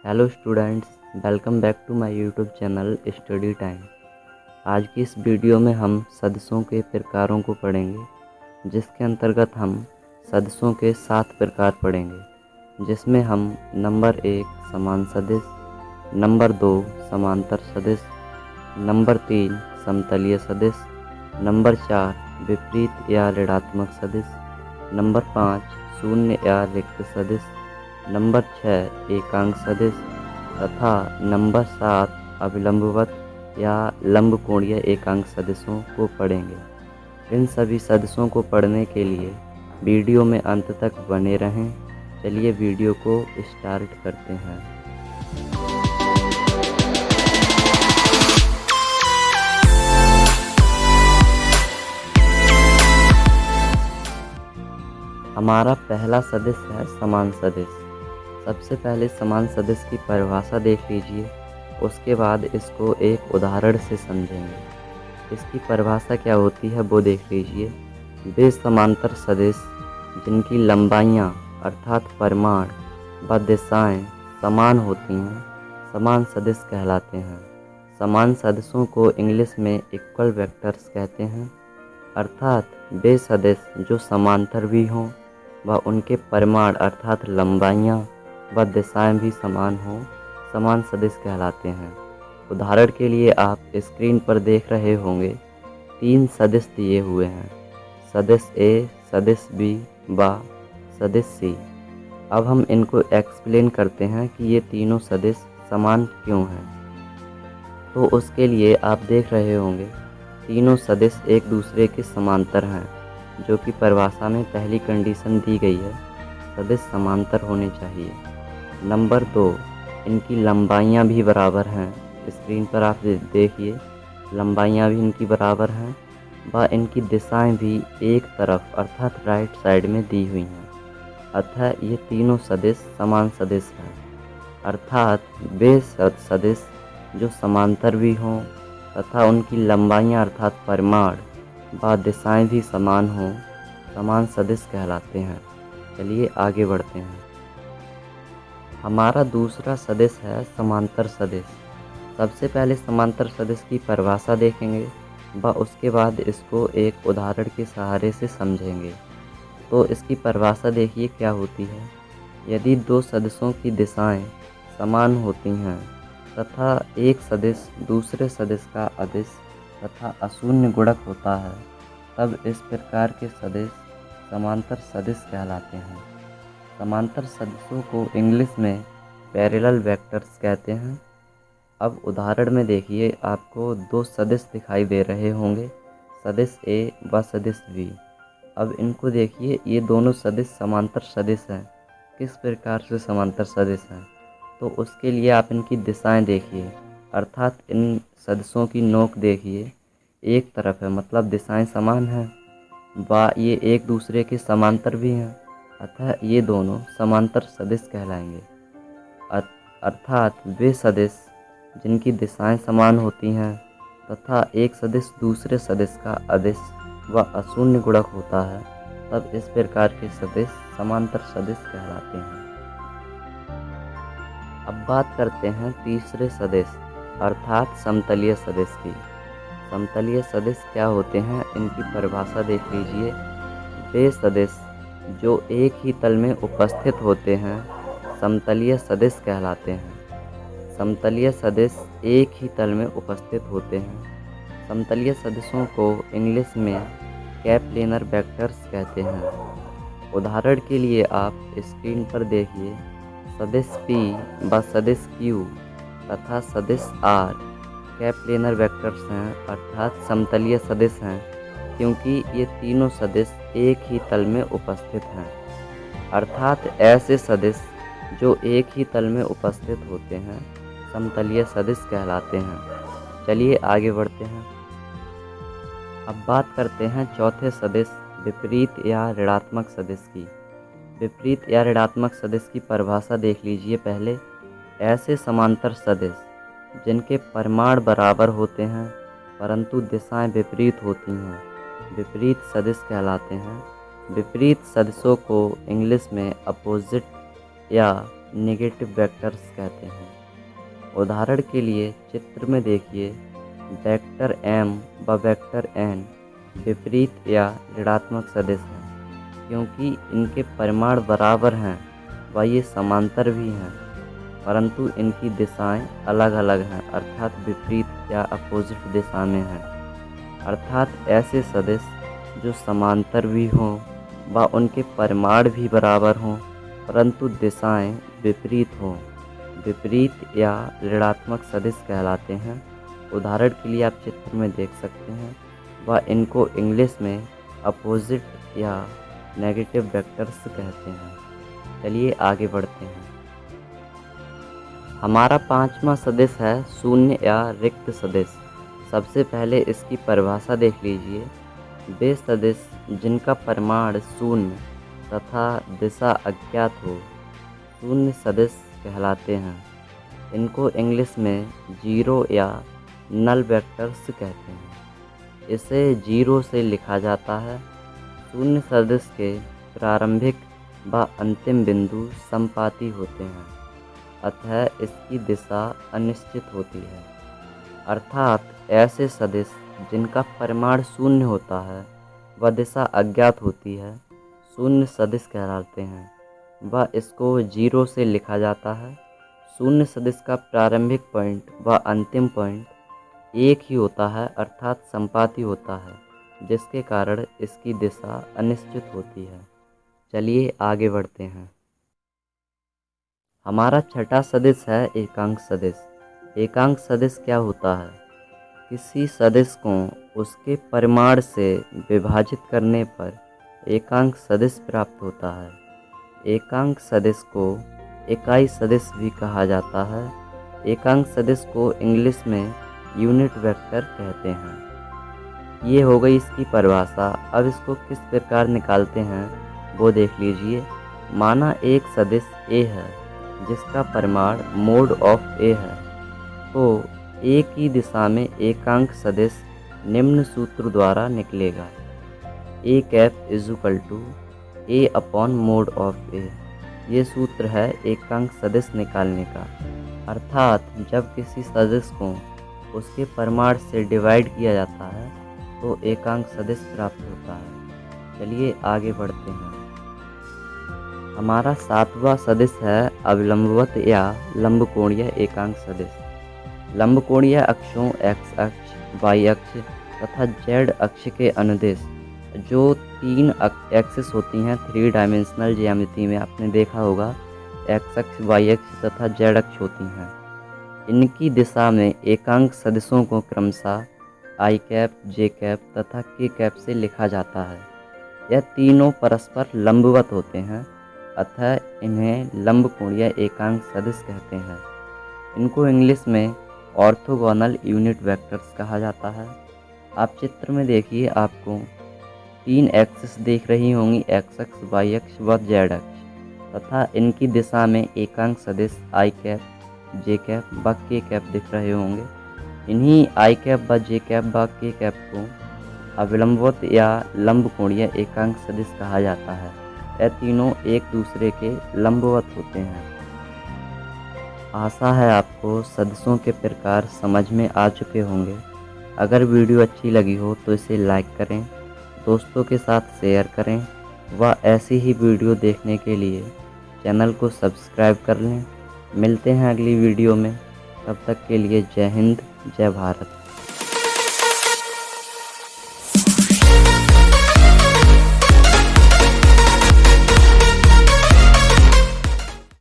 Hello students, welcome back to my YouTube channel study time. आज की इस video में हम सदिशों के प्रकारों को पढ़ेंगे, जिसके अंतर्गत हम सदिशों के 7 प्रकार पढ़ेंगे, जिसमें हम नंबर 1 समान सदिश, नंबर 2 समांतर सदिश, नंबर 3 समतलीय सदिश, नंबर 4 विपरीत या ऋणात्मक सदिश, नंबर 5 शून्य या रिक्त सदिश, नंबर 6 एकांक सदिश तथा नंबर 7 अभिलंबवत या लंबकोणीय एकांक सदिशों को पढ़ेंगे। इन सभी सदिशों को पढ़ने के लिए वीडियो में अंत तक बने रहें। चलिए वीडियो को स्टार्ट करते हैं। हमारा पहला सदिश है समान सदिश। सबसे पहले समान सदिश की परिभाषा देख लीजिए, उसके बाद इसको एक उदाहरण से समझेंगे। इसकी परिभाषा क्या होती है वो देख लीजिए। वे समांतर सदिश जिनकी लंबाइयाँ अर्थात परिमाण व दिशाएं समान होती हैं समान सदिश कहलाते हैं। समान सदिशों को इंग्लिश में इक्वल वेक्टर्स कहते हैं, अर्थात वे सदिश जो समांतर भी हों व उनके परिमाण अर्थात लंबाइयाँ व दिशाएं भी समान हों समान सदिश कहलाते हैं। उदाहरण के लिए आप स्क्रीन पर देख रहे होंगे 3 सदिश दिए हुए हैं, सदिश ए, सदिश बी व सदिश सी। अब हम इनको एक्सप्लेन करते हैं कि ये तीनों सदिश समान क्यों हैं। तो उसके लिए आप देख रहे होंगे तीनों सदिश एक दूसरे के समांतर हैं, जो कि परिभाषा में पहली कंडीशन दी गई है, सदिश समांतर होने चाहिए। नंबर 2, इनकी लंबाइयाँ भी बराबर हैं। स्क्रीन पर आप देखिए, लंबाइयाँ भी इनकी बराबर हैं व इनकी दिशाएं भी एक तरफ अर्थात राइट साइड में दी हुई हैं। अतः ये तीनों सदिश समान सदिश हैं, अर्थात वे सदिश जो समांतर भी हों तथा उनकी लंबाइयाँ अर्थात परिमाण व दिशाएं भी समान हों समान सदिश कहलाते हैं। चलिए आगे बढ़ते हैं। हमारा दूसरा सदिश है समांतर सदिश। सबसे पहले समांतर सदिश की परिभाषा देखेंगे व उसके बाद इसको एक उदाहरण के सहारे से समझेंगे। तो इसकी परिभाषा देखिए क्या होती है। यदि दो सदिशों की दिशाएं समान होती हैं तथा एक सदिश दूसरे सदिश का अदिश तथा अशून्य गुणक होता है, तब इस प्रकार के सदिश समांतर सदिश कहलाते हैं। समांतर सदिशों को इंग्लिश में पैरेलल वेक्टर्स कहते हैं। अब उदाहरण में देखिए, आपको 2 सदिश दिखाई दे रहे होंगे, सदिश ए व सदिश बी। अब इनको देखिए, ये दोनों सदिश समांतर सदिश हैं। किस प्रकार से समांतर सदिश हैं, तो उसके लिए आप इनकी दिशाएं देखिए, अर्थात इन सदिशों की नोक देखिए, एक तरफ है मतलब दिशाएं समान हैं व ये एक दूसरे के समांतर भी हैं, अतः ये दोनों समांतर सदिश कहलाएंगे। अर्थात वे सदिश जिनकी दिशाएं समान होती हैं तथा एक सदिश दूसरे सदिश का अदिश व अशून्य गुणक होता है, तब इस प्रकार के सदिश समांतर सदिश कहलाते हैं। अब बात करते हैं तीसरे सदिश अर्थात समतलीय सदिश की। समतलीय सदिश क्या होते हैं, इनकी परिभाषा देख लीजिए। वे सदिश जो एक ही तल में उपस्थित होते हैं समतलीय सदिश कहलाते हैं। समतलीय सदिश एक ही तल में उपस्थित होते हैं। समतलीय सदिशों को इंग्लिश में कैप्लेनर वेक्टर्स कहते हैं। उदाहरण के लिए आप स्क्रीन पर देखिए, सदिश P व सदिश Q तथा सदिश R कैप्लेनर वेक्टर्स हैं, अर्थात समतलीय सदिश हैं, क्योंकि ये तीनों सदिश एक ही तल में उपस्थित हैं। अर्थात ऐसे सदिश जो एक ही तल में उपस्थित होते हैं समतलीय सदिश कहलाते हैं। चलिए आगे बढ़ते हैं। अब बात करते हैं चौथे सदिश विपरीत या ऋणात्मक सदिश की। विपरीत या ऋणात्मक सदिश की परिभाषा देख लीजिए पहले। ऐसे समांतर सदिश जिनके परिमाण बराबर होते हैं परंतु दिशाएं विपरीत होती हैं विपरीत सदिश कहलाते हैं। विपरीत सदिशों को इंग्लिश में अपोजिट या नेगेटिव वेक्टर्स कहते हैं। उदाहरण के लिए चित्र में देखिए, वेक्टर m व वेक्टर n विपरीत या ऋणात्मक सदिश हैं, क्योंकि इनके परिमाण बराबर हैं व ये समांतर भी हैं, परंतु इनकी दिशाएं अलग अलग हैं, अर्थात विपरीत या अपोजिट दिशा में हैं। अर्थात ऐसे सदिश जो समांतर भी हों व उनके परिमाण भी बराबर हों, परंतु दिशाएं विपरीत हों, विपरीत या ऋणात्मक सदिश कहलाते हैं। उदाहरण के लिए आप चित्र में देख सकते हैं, व इनको इंग्लिश में अपोजिट या नेगेटिव वेक्टर्स कहते हैं। चलिए आगे बढ़ते हैं। हमारा पांचवा सदिश है शून्य या रिक्त सदिश। सबसे पहले इसकी परिभाषा देख लीजिए। वे सदिश जिनका परिमाण शून्य तथा दिशा अज्ञात हो, शून्य सदिश कहलाते हैं। इनको इंग्लिश में जीरो या नल वेक्टर्स कहते हैं। इसे जीरो से लिखा जाता है। शून्य सदिश के प्रारंभिक व अंतिम बिंदु समपाती होते हैं, अतः इसकी दिशा अनिश्चित होती है। अर्थात ऐसे सदिश जिनका परिमाण शून्य होता है व दिशा अज्ञात होती है, शून्य सदिश कहलाते हैं, व इसको जीरो से लिखा जाता है। शून्य सदिश का प्रारंभिक पॉइंट व अंतिम पॉइंट एक ही होता है, अर्थात समपाती होता है, जिसके कारण इसकी दिशा अनिश्चित होती है। चलिए आगे बढ़ते हैं। हमारा छठा सदिश है एकांक सदिश। एकांक सदिश क्या होता है? किसी सदिश को उसके परिमाण से विभाजित करने पर एकांक सदिश प्राप्त होता है। एकांक सदिश को इकाई सदिश भी कहा जाता है। एकांक सदिश को इंग्लिश में यूनिट वेक्टर कहते हैं। ये हो गई इसकी परिभाषा। अब इसको किस प्रकार निकालते हैं वो देख लीजिए। माना एक सदिश A है जिसका परिमाण मोड ऑफ A है, तो A की दिशा में एकांक सदिश निम्न सूत्र द्वारा निकलेगा। A cap is equal to A upon mod of A। ये सूत्र है एकांक सदिश निकालने का। अर्थात जब किसी सदिश को उसके परिमाण से डिवाइड किया जाता है तो एकांक सदिश प्राप्त होता है। चलिए आगे बढ़ते हैं। हमारा सातवां सदिश है अविलंबवत या लंबकोणीय एकांक सदिश। लंबकोणीय अक्षों x अक्ष, y अक्ष तथा z अक्ष के अनुदिश जो तीन एक्सिस होती हैं 3 डायमेंशनल ज्यामिति में आपने देखा होगा, x अक्ष, y अक्ष तथा z अक्ष होती हैं। इनकी दिशा में एकांक सदिशों को क्रमशः i कैप, j कैप तथा k कैप से लिखा जाता है। यह तीनों परस्पर लंबवत होते हैं, अतः इन्हें लंबकोणीय एकांक सदिश कहते हैं। इनको इंग्लिश में ऑर्थोगोनल यूनिट वेक्टर्स कहा जाता है। आप चित्र में देखिए, आपको 3 एक्सिस दिख रही होंगी, x अक्ष, y अक्ष व z अक्ष, तथा इनकी दिशा में एकांक सदिश i कैप, j कैप व k कैप दिख रहे होंगे। इन्हीं i कैप व j कैप व k कैप को अविलंबवत या लंबकोणीय एकांक सदिश कहा जाता है। यह तीनों एक दूसरे के लंबवत होते हैं। आशा है आपको सदिशों के प्रकार समझ में आ चुके होंगे। अगर वीडियो अच्छी लगी हो तो इसे लाइक करें, दोस्तों के साथ शेयर करें व ऐसी ही वीडियो देखने के लिए चैनल को सब्सक्राइब कर लें। मिलते हैं अगली वीडियो में, तब तक के लिए जय हिंद, जय भारत।